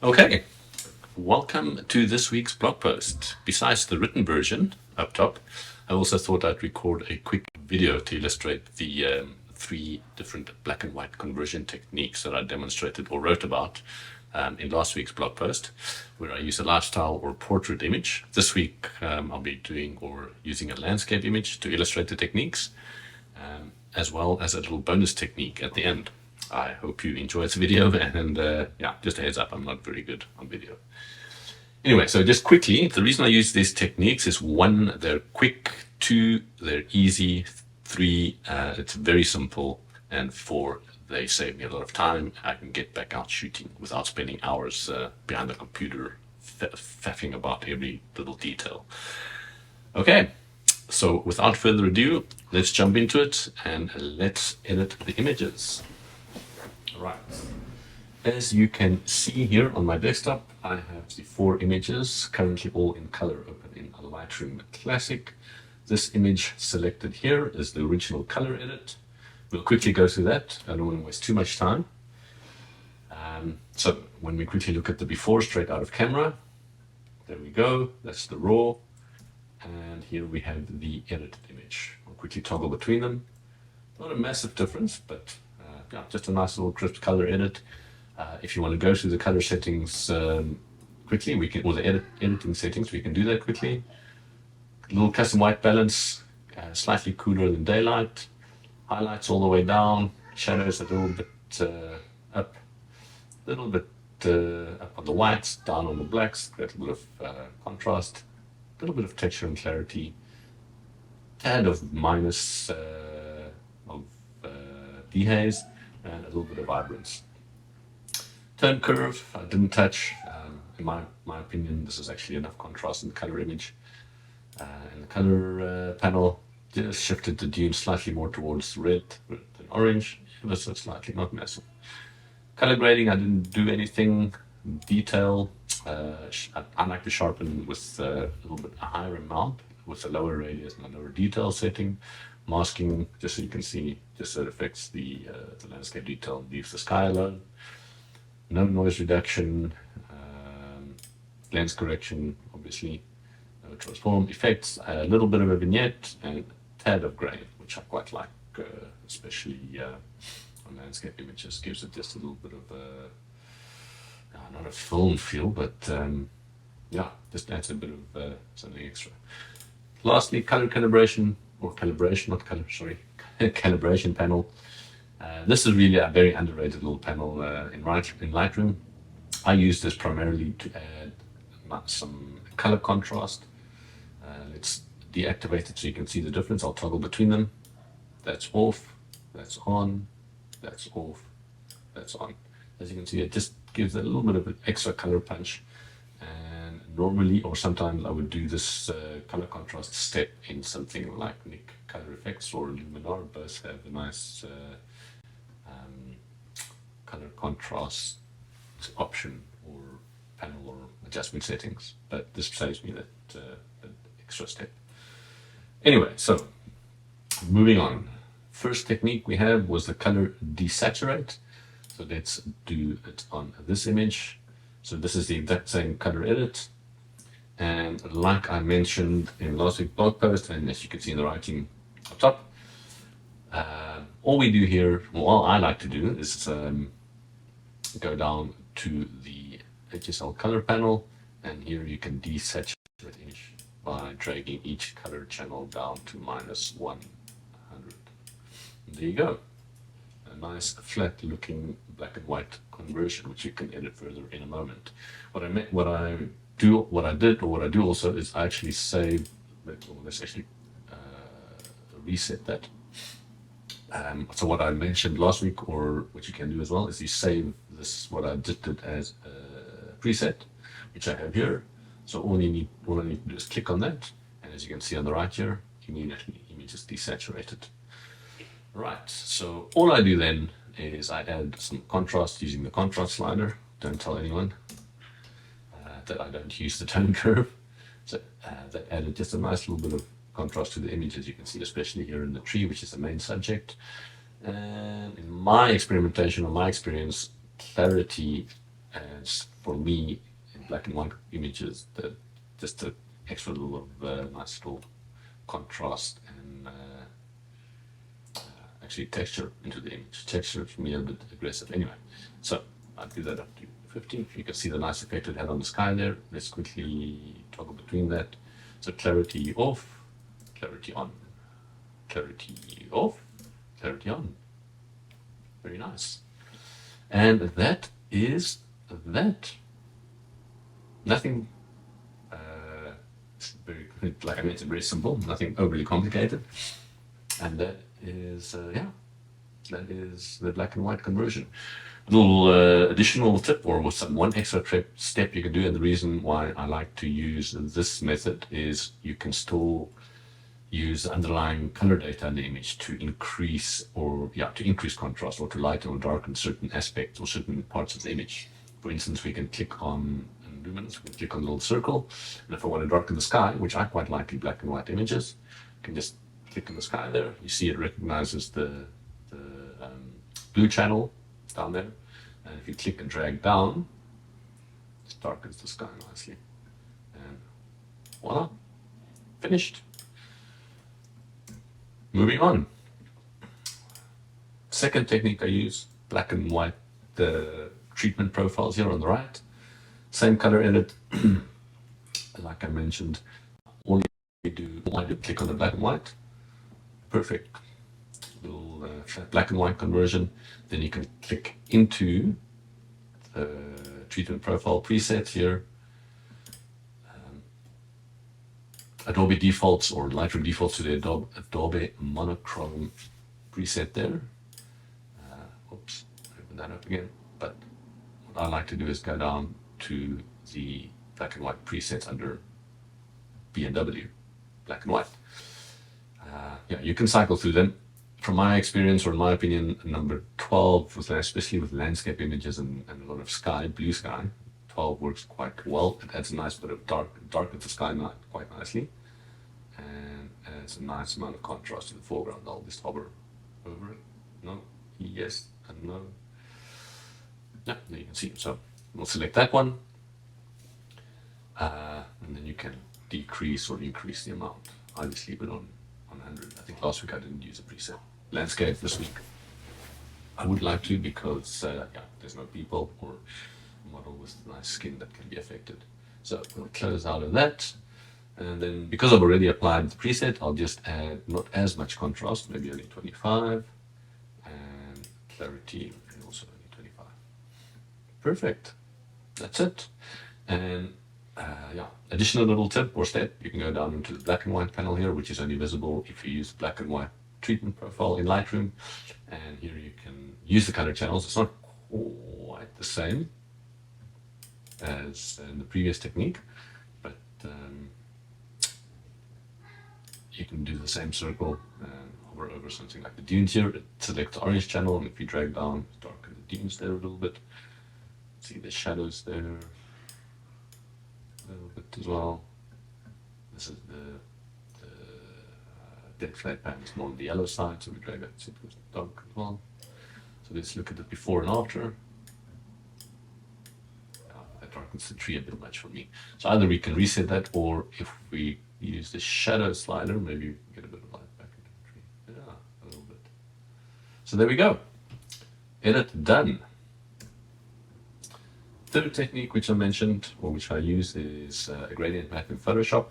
Okay, welcome to this week's blog post. Besides the written version up top, I also thought I'd record a quick video to illustrate the three different black and white conversion techniques that I demonstrated or wrote about in last week's blog post, where I use a lifestyle or portrait image. This week I'll be doing or using a landscape image to illustrate the techniques, as well as a little bonus technique at the end. I hope you enjoy this video, and yeah, just a heads up, I'm not very good on video. Anyway, so just quickly, the reason I use these techniques is one, they're quick, two, they're easy, three, it's very simple, and four, they save me a lot of time. I can get back out shooting without spending hours behind the computer faffing about every little detail. Okay, so without further ado, let's jump into it and let's edit the images. Right. As you can see here on my desktop, I have the four images, currently all in color, open in a Lightroom Classic. This image selected here is the original color edit. We'll quickly go through that. I don't want to waste too much time. So when we quickly look at the before straight out of camera, there we go, that's the raw. And here we have the edited image. I'll quickly toggle between them. Not a massive difference, but yeah, just a nice little crisp color edit. If you want to go through the color settings quickly, we can, or the editing settings, we can do that quickly. A little custom white balance, slightly cooler than daylight. Highlights all the way down, shadows a little bit up, a little bit up on the whites, down on the blacks, a little bit of contrast, a little bit of texture and clarity, tad of minus of dehaze, and a little bit of vibrance. Tone curve, I didn't touch. In my opinion, this is actually enough contrast in the color image. In the color panel, just shifted the dune slightly more towards red than orange, ever so slightly, not massive. Color grading, I didn't do anything. Detail, I like to sharpen with a little bit higher amount, with a lower radius and a lower detail setting. Masking, just so you can see, just so it affects the landscape detail, leaves the sky alone. No noise reduction, lens correction, obviously, no transform effects, a little bit of a vignette, and a tad of gray, which I quite like, especially on landscape images. Gives it just a little bit of not a film feel, but yeah, just adds a bit of something extra. Lastly, color calibration, or calibration, not color, sorry, calibration panel. This is really a very underrated little panel in Lightroom. I use this primarily to add some color contrast. Let's deactivate it so you can see the difference. I'll toggle between them. That's off, that's on, that's off, that's on. As you can see, it just gives a little bit of an extra color punch. And normally, or sometimes, I would do this color contrast step in something like Nik Silver Efex or Luminar. Both have a nice color contrast option or panel or adjustment settings, but this saves me that extra step. Anyway, so moving on. First technique we have was the color desaturate. So let's do it on this image. So this is the exact same color edit. And like I mentioned in last week's blog post, and as you can see in the writing up top, all we do here, well, all I like to do is go down to the HSL color panel, and here you can desaturate image by dragging each color channel down to -100. There you go. A nice flat looking black and white conversion, which you can edit further in a moment. What I do also is I actually save, let's actually reset that. So what I mentioned last week, or what you can do as well, is you save this, what I did as a preset, which I have here. So all I need to do is click on that, and as you can see on the right here, immediately image is desaturated. Right, so all I do then is I add some contrast using the contrast slider. Don't tell anyone that I don't use the tone curve. So that added just a nice little bit of contrast to the image, as you can see, especially here in the tree, which is the main subject. And in my experimentation, or my experience, clarity adds for me in black and white images, that just an extra little of nice little contrast and actually texture into the image. Texture for me a bit aggressive. Anyway, so I'll do that up to 50. You can see the nice effect it had on the sky there. Let's quickly toggle between that. So clarity off, clarity on, clarity off, clarity on. Very nice. And that is that. Nothing, very, like I mentioned, very simple, nothing overly complicated. And that is, that is the black and white conversion. A little additional tip, or with one extra step you can do, and the reason why I like to use this method is you can still use underlying color data in the image to increase contrast, or to lighten or darken certain aspects or certain parts of the image. For instance, we can click on luminance, we can click on the little circle, and if I want to darken the sky, which I quite like in black and white images, you can just click on the sky there. You see it recognizes the blue channel down there, and if you click and drag down, it darkens the sky nicely, and voila, finished. Moving on. Second technique I use, black and white treatment profiles here on the right. Same color edit, like I mentioned. All you do, click on the black and white. Perfect. Little black and white conversion. Then you can click into the treatment profile preset here. Adobe defaults, or Lightroom defaults to the Adobe monochrome preset there. Oops, open that up again. But what I like to do is go down to the black and white presets under B&W, black and white. You can cycle through them. From my experience, or in my opinion, number 12, especially with landscape images and a lot of sky, blue sky, 12 works quite well. It adds a nice bit of dark at the sky quite nicely, and adds a nice amount of contrast to the foreground. I'll just hover over it. No, yes, and no. Yeah, there you can see. So we'll select that one, and then you can decrease or increase the amount. I just leave it on 100. I think last week I didn't use a preset. Landscape this week I would like to, because there's no people or model with nice skin that can be affected. So we'll close out of that, and then because I've already applied the preset, I'll just add not as much contrast, maybe only 25, and clarity and also only 25. Perfect. That's it. And additional little tip or step, you can go down into the black and white panel here, which is only visible if you use black and white treatment profile in Lightroom, and here you can use the color channels. It's not quite the same as in the previous technique, but you can do the same circle and hover over something like the dunes here. Select the orange channel, and if you drag down, darken the dunes there a little bit. See the shadows there a little bit as well. This is the dead flat pan is more on the yellow side, so we drag that so it goes dark as well. So let's look at the before and after. That darkens the tree a bit much for me. So either we can reset that, or if we use the shadow slider, maybe we can get a bit of light back into the tree. Yeah, a little bit. So there we go. Edit done. Third technique which I mentioned, or which I use, is a gradient map in Photoshop.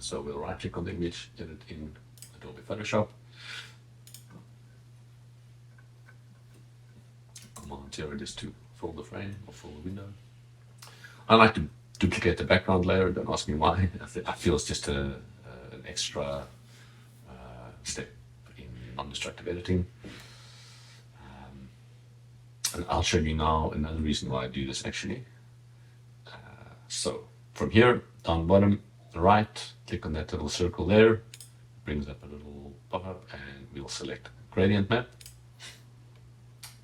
So we'll right click on the image, edit in Adobe Photoshop. Command 0 just to fill the frame or fill the window. I like to duplicate the background layer, don't ask me why. I feel it's just an extra step in non-destructive editing. And I'll show you now another reason why I do this actually. So from here, down bottom, right, click on that little circle there, brings up a little pop-up, and we'll select gradient map.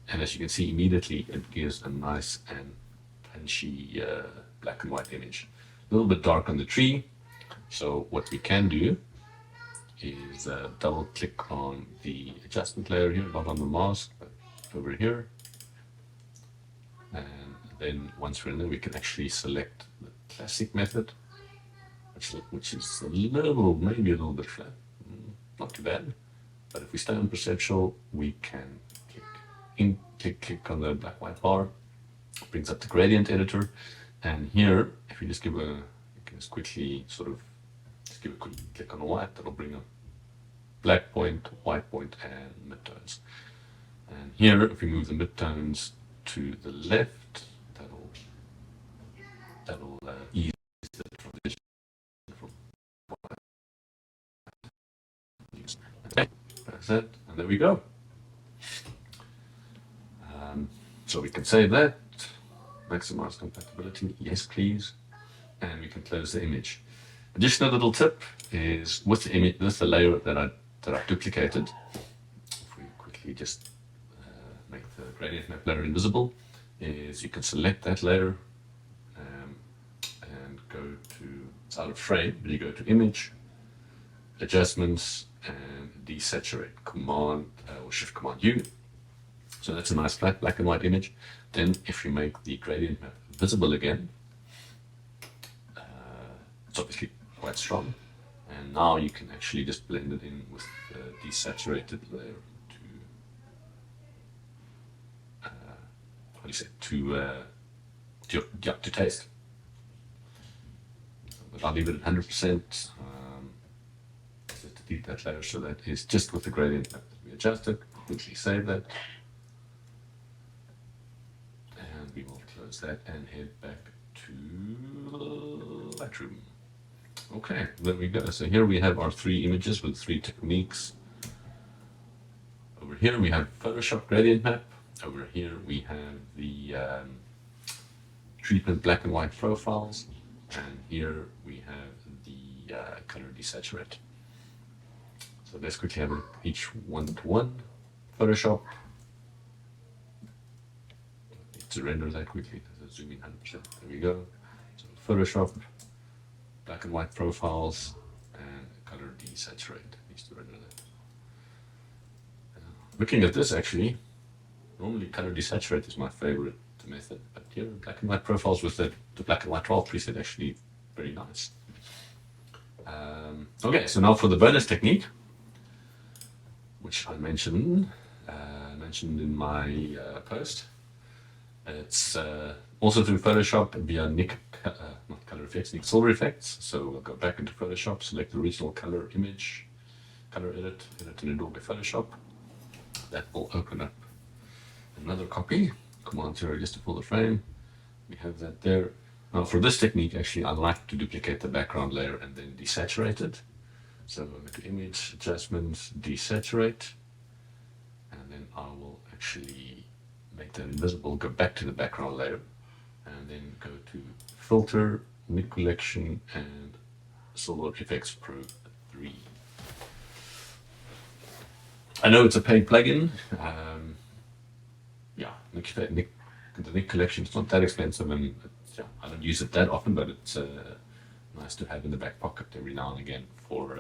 And as you can see, immediately it gives a nice and punchy black and white image. A little bit dark on the tree. So what we can do is double click on the adjustment layer here, not on the mask, but over here. And then once we're in there, we can actually select the classic method, which is maybe a little bit flat. Not too bad. But if we stay on perceptual, we can click on the black white bar. It brings up the gradient editor. And here, if you just you can just quickly just give a quick click on the white, that'll bring up black point, white point, and midtones. And here, if we move the midtones to the left, that'll ease the transition from white. Okay, that's it, and there we go. So we can save that, maximize compatibility, yes please, and we can close the image. Additional little tip is with the image, with the layer that I've duplicated, if we quickly just make the gradient map layer invisible, is you can select that layer and go to, it's out of frame, but you go to image, adjustments, and desaturate, command or shift command U. So that's a nice flat black and white image. Then if you make the gradient map visible again, it's obviously quite strong. And now you can actually just blend it in with the desaturated layer to taste. But I'll leave it at 100%. Just delete that layer, so that is just with the gradient map that we adjusted. Quickly save that. We will close that and head back to Lightroom. Okay, there we go. So here we have our 3 images with 3 techniques. Over here we have Photoshop gradient map. Over here we have the treatment black and white profiles. And here we have the color desaturate. So let's quickly have each one-to-one. Photoshop. To render that quickly, let's zoom in 100%. There we go. So Photoshop, black and white profiles, and color desaturate. Needs to render that. Looking at this, actually, normally color desaturate is my favorite method, but here black and white profiles with the black and white 12 preset actually very nice. Okay, so now for the bonus technique, which I mentioned in my post. It's also through Photoshop via Nik Silver Efex. So we'll go back into Photoshop, select the original color image, color edit in Adobe Photoshop. That will open up another copy. Command 0 just to pull the frame. We have that there. Now for this technique, actually, I like to duplicate the background layer and then desaturate it. So we'll go to Image, Adjustments, Desaturate, and then I will actually make that invisible, go back to the background layer, and then go to Filter, Nik Collection, and Silver Efex Pro 3. I know it's a paid plugin. The Nik Collection, it's not that expensive, and I don't use it that often, but it's nice to have in the back pocket every now and again for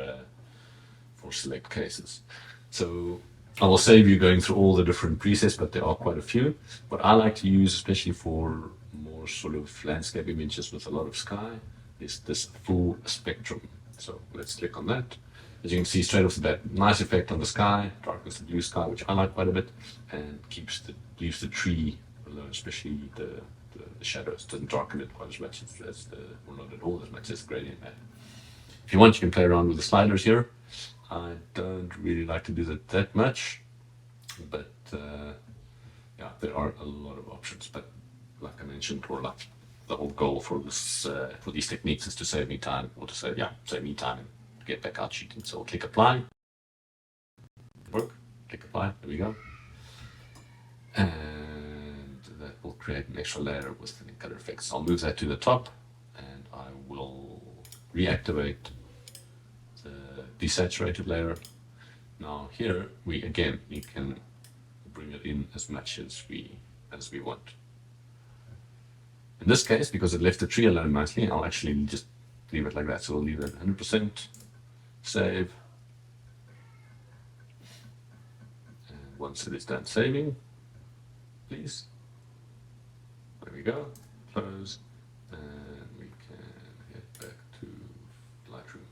select cases. So I will save you going through all the different presets, but there are quite a few. What I like to use, especially for more sort of landscape images with a lot of sky, is this full spectrum. So let's click on that. As you can see straight off the bat, nice effect on the sky, darkens the blue sky, which I like quite a bit, and leaves the tree alone, especially the shadows. Doesn't darken it quite as much or not at all as much as the gradient map. If you want, you can play around with the sliders here. I don't really like to do that much, but there are a lot of options. But like I mentioned, or like the whole goal for this for these techniques is to save me time, or to save me time and get back out shooting. So click apply, work, click apply, there we go. And that will create an extra layer with the color effects. I'll move that to the top, and I will reactivate the desaturated layer. Now here we can bring it in as much as we want. In this case, because it left the tree alone nicely, I'll actually just leave it like that. So we'll leave it at 100%, save. And once it is done saving, please, there we go, close, and we can head back to Lightroom.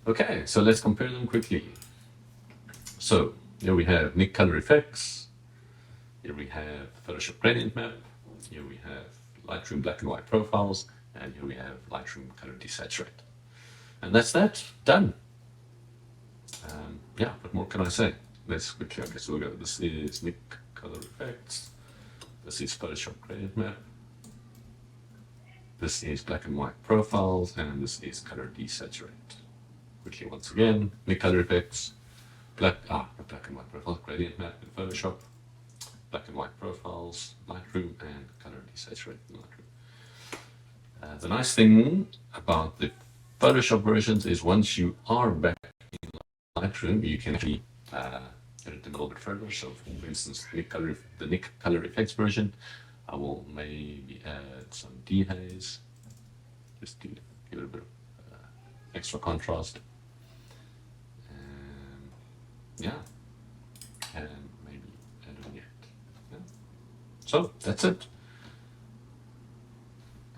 Okay, so let's compare them quickly. So here we have Nik Silver Efex, here we have Photoshop Gradient Map, here we have Lightroom black and white profiles, and here we have Lightroom color desaturate. And that's that, done. Yeah, what more can I say? Let's quickly, okay, so we'll go. This is Nik Silver Efex, this is Photoshop Gradient Map, this is black and white profiles, and this is color desaturate. Quickly once again, Nik Silver Efex, not black and white profiles, Gradient Map in Photoshop, black and white profiles, Lightroom, and color desaturate in Lightroom. The nice thing about the Photoshop versions is once you are back in Lightroom, you can actually edit them a little bit further. So, for instance, the Nik Silver Efex version, I will maybe add some dehaze, just to give it a bit of extra contrast. And yeah, and maybe add a vignette. Yeah. So that's it.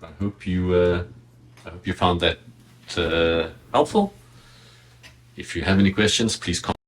I hope you found that helpful. If you have any questions, please comment.